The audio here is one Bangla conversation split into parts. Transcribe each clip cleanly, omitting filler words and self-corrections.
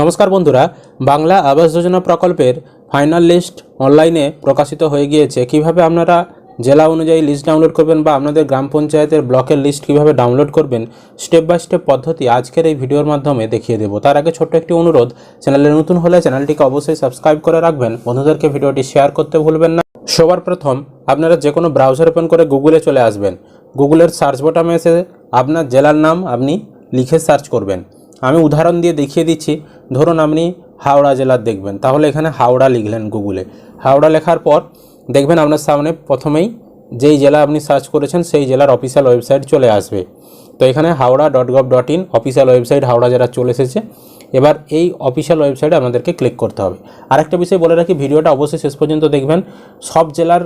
নমস্কার বন্ধুরা, বাংলা আবাস যোজনা প্রকল্পের ফাইনাল লিস্ট অনলাইনে প্রকাশিত হয়ে গিয়েছে। কিভাবে আপনারা জেলা অনুযায়ী লিস্ট ডাউনলোড করবেন বা আপনাদের গ্রাম পঞ্চায়েতের ব্লকের লিস্ট কিভাবে ডাউনলোড করবেন স্টেপ বাই স্টেপ পদ্ধতি আজকের এই ভিডিওর মাধ্যমে দেখিয়ে দেব। তার আগে ছোট্ট একটি অনুরোধ, চ্যানেলে নতুন হলে চ্যানেলটিকে অবশ্যই সাবস্ক্রাইব করে রাখবেন, বন্ধুদেরকে ভিডিওটি শেয়ার করতে ভুলবেন না। সবার প্রথম আপনারা যে কোনো ব্রাউজার ওপেন করে গুগলে চলে আসবেন। গুগলের সার্চ বটনে এসে আপনার জেলার নাম আপনি লিখে সার্চ করবেন। আমি উদাহরণ দিয়ে দেখিয়ে দিচ্ছি। ধরুন আপনি হাওড়া জেলার দেখবেন, তাহলে এখানে হাওড়া লিখলেন গুগলে। হাওড়া লেখার পর দেখবেন আপনার সামনে প্রথমেই যেই জেলা আপনি সার্চ করেছেন সেই জেলার অফিসিয়াল ওয়েবসাইট চলে আসবে। তো এখানে haura.gov.in অফিসিয়াল ওয়েবসাইট হাওড়া জেলা চলে এসেছে। এবার এই অফিসিয়াল ওয়েবসাইটে আপনাদেরকে ক্লিক করতে হবে। আরেকটা বিষয় বলে রাখি, ভিডিওটা অবশ্যই শেষ পর্যন্ত দেখবেন। সব জেলার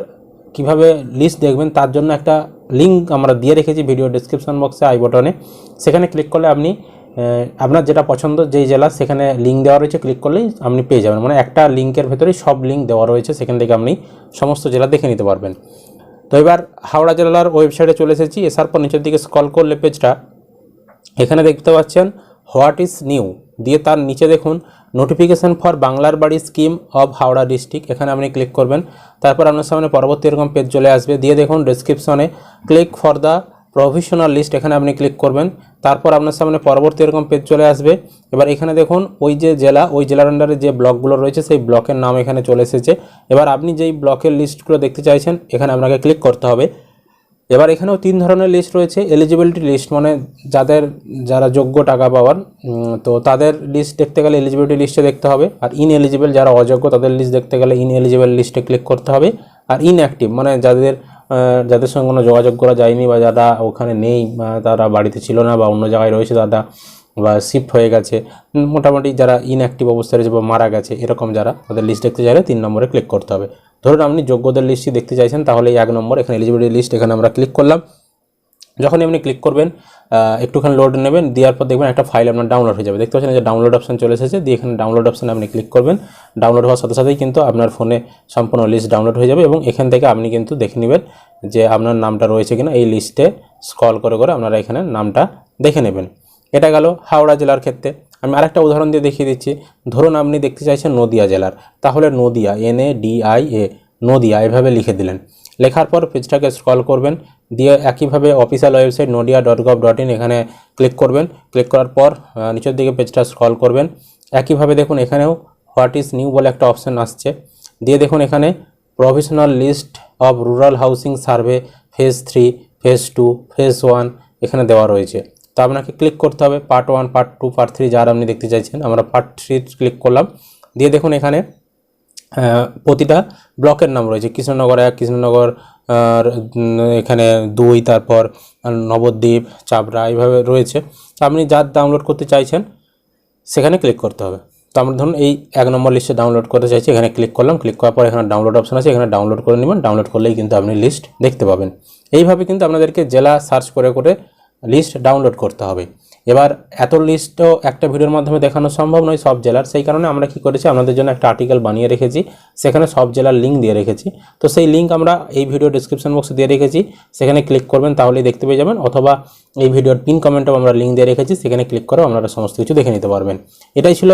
কিভাবে লিস্ট দেখবেন তার জন্য একটা লিঙ্ক আমরা দিয়ে রেখেছি ভিডিও ডেসক্রিপশন বক্সে, আই বটনে। সেখানে ক্লিক করলে আপনি আপনার যেটা পছন্দ যেই জেলা সেখানে লিঙ্ক দেওয়া রয়েছে, ক্লিক করলেই আপনি পেয়ে যাবেন। মানে একটা লিঙ্কের ভেতরেই সব লিঙ্ক দেওয়া রয়েছে, সেখান থেকে আপনি সমস্ত জেলা দেখে নিতে পারবেন। তো এবার হাওড়া জেলার ওয়েবসাইটে চলে এসেছি। এসার পর নিচের দিকে স্ক্রল করলে পেজটা এখানে দেখতে পাচ্ছেন হোয়াট ইজ নিউ দিয়ে তার নিচে দেখুন নোটিফিকেশান ফর বাংলার বাড়ি স্কিম অফ হাওড়া ডিস্ট্রিক্ট, এখানে আপনি ক্লিক করবেন। তারপর আপনার সামনে পরবর্তী এরকম পেজ চলে আসবে। দিয়ে দেখুন ডেসক্রিপশনে click for the provisional list, এখানে আপনি ক্লিক করবেন। তারপর আপনার সামনে পরবর্তী এরকম পেজ চলে আসবে। এবার এখানে দেখুন ওই যে জেলা, ওই জেলার আন্ডারে যে ব্লকগুলো রয়েছে সেই ব্লকের নাম এখানে চলে এসেছে। এবার আপনি যেই ব্লকের লিস্টগুলো দেখতে চাইছেন এখানে আপনাকে ক্লিক করতে হবে। এবার এখানেও তিন ধরনের লিস্ট রয়েছে। এলিজিবিলিটি লিস্ট মানে যারা যোগ্য টাকা পাওয়ার, তো তাদের লিস্ট দেখতে গেলে এলিজিবিলিটি লিস্টে দেখতে হবে। আর ইনএলিজিবল যারা অযোগ্য তাদের লিস্ট দেখতে গেলে ইনএলিজিবল লিস্টে ক্লিক করতে হবে। আর ইনঅ্যাক্টিভ মানে যাদের সঙ্গে কোনো যোগাযোগ করা যায়নি বা যারা ওখানে নেই বা তারা বাড়িতে ছিল না বা অন্য জায়গায় রয়েছে তারা বা শিফট হয়ে গেছে, মোটামুটি যারা ইনঅ্যাক্টিভ অবস্থায় রয়েছে বা মারা গেছে, এরকম যারা তাদের লিস্ট দেখতে চাইলে 3 নম্বরে ক্লিক করতে হবে। ধরুন আপনি যোগ্যদের লিস্টই দেখতে চাইছেন, তাহলে এই 1 নম্বর এখানে এলিজিবিলিটি লিস্ট, এখানে আমরা ক্লিক করলাম। যখনই আপনি ক্লিক করবেন একটুখানি লোড নেবেন, দেওয়ার পর দেখবেন একটা ফাইল আপনার ডাউনলোড হয়ে যাবে। দেখতে পাচ্ছেন যে ডাউনলোড অপশন চলে এসেছে। দিয়ে এখানে ডাউনলোড অপশানে আপনি ক্লিক করবেন। ডাউনলোড হওয়ার সাথে সাথেই কিন্তু আপনার ফোনে সম্পূর্ণ লিস্ট ডাউনলোড হয়ে যাবে এবং এখান থেকে আপনি কিন্তু দেখে নেবেন যে আপনার নামটা রয়েছে কিনা। এই লিস্টে স্ক্রল করে করে আপনারা এখানে নামটা দেখে নেবেন। এটা গেল হাওড়া জেলার ক্ষেত্রে। আমি আরেকটা উদাহরণ দিয়ে দেখিয়ে দিচ্ছি। ধরুন আপনি দেখতে চাইছেন নদিয়া জেলার, তাহলে নদিয়া NADIA নদিয়া এভাবে লিখে দিলেন। লেখার পর পেজটাকে স্ক্রল করবেন, দিয়ে একইভাবে অফিসিয়াল ওয়েবসাইট nodia.gov.in এখানে ক্লিক করবেন। ক্লিক করার পর নিচের দিকে পেজটা স্ক্রল করবেন। একইভাবে দেখুন এখানেও হোয়াট ইজ নিউ বলে একটা অপশান আসছে। দিয়ে দেখুন এখানে provisional list of rural housing survey phase 3, phase 2, phase 1 এখানে দেওয়া রয়েছে। তো আপনাকে ক্লিক করতে হবে পার্ট 1, পার্ট 2, পার্ট 3 যার আপনি দেখতে চাইছেন। আমরা পার্ট 3 ক্লিক করলাম। দিয়ে দেখুন এখানে প্রতিটা ব্লকের নাম রয়েছে। কৃষ্ণনগর 1, কৃষ্ণনগর এখানে 2, তারপর নবদ্বীপ, চাবড়া এইভাবে রয়েছে। তো আপনি যার ডাউনলোড করতে চাইছেন সেখানে ক্লিক করতে হবে। তো আমরা ধরুন এই 1 নম্বর লিস্টে ডাউনলোড করতে চাইছি, এখানে ক্লিক করলাম। ক্লিক করার পর এখানে ডাউনলোড অপশন আছে, এখানে ডাউনলোড করে নেবেন। ডাউনলোড করলেই কিন্তু আপনি লিস্ট দেখতে পাবেন। এইভাবে কিন্তু আপনাদেরকে জেলা সার্চ করে করে লিস্ট ডাউনলোড করতে হবে। এবার এত লিস্টও একটা ভিডিওর মাধ্যমে দেখানো সম্ভব নয় সব জেলার, সেই কারণে আমরা কি করেছি আপনাদের জন্য একটা আর্টিকেল বানিয়ে রেখেছি, সেখানে সব জেলার লিঙ্ক দিয়ে রেখেছি। তো সেই লিঙ্ক আমরা এই ভিডিও ডেসক্রিপশন বক্সে দিয়ে রেখেছি, সেখানে ক্লিক করবেন তাহলেই দেখতে পেয়ে যাবেন। অথবা এই ভিডিওর পিন কমেন্টেও আমরা লিঙ্ক দিয়ে রেখেছি, সেখানে ক্লিক করেও আপনারা সমস্ত কিছু দেখে নিতে পারবেন। এটাই ছিল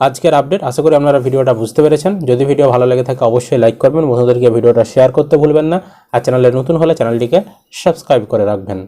আজকের আপডেট। আশা করি আপনারা ভিডিওটা বুঝতে পেরেছেন। যদি ভিডিও ভালো লেগে থাকে অবশ্যই লাইক করবেন, বন্ধুদেরকে ভিডিওটা শেয়ার করতে ভুলবেন না। আর চ্যানেলে নতুন হলে চ্যানেলটিকে সাবস্ক্রাইব করে রাখবেন।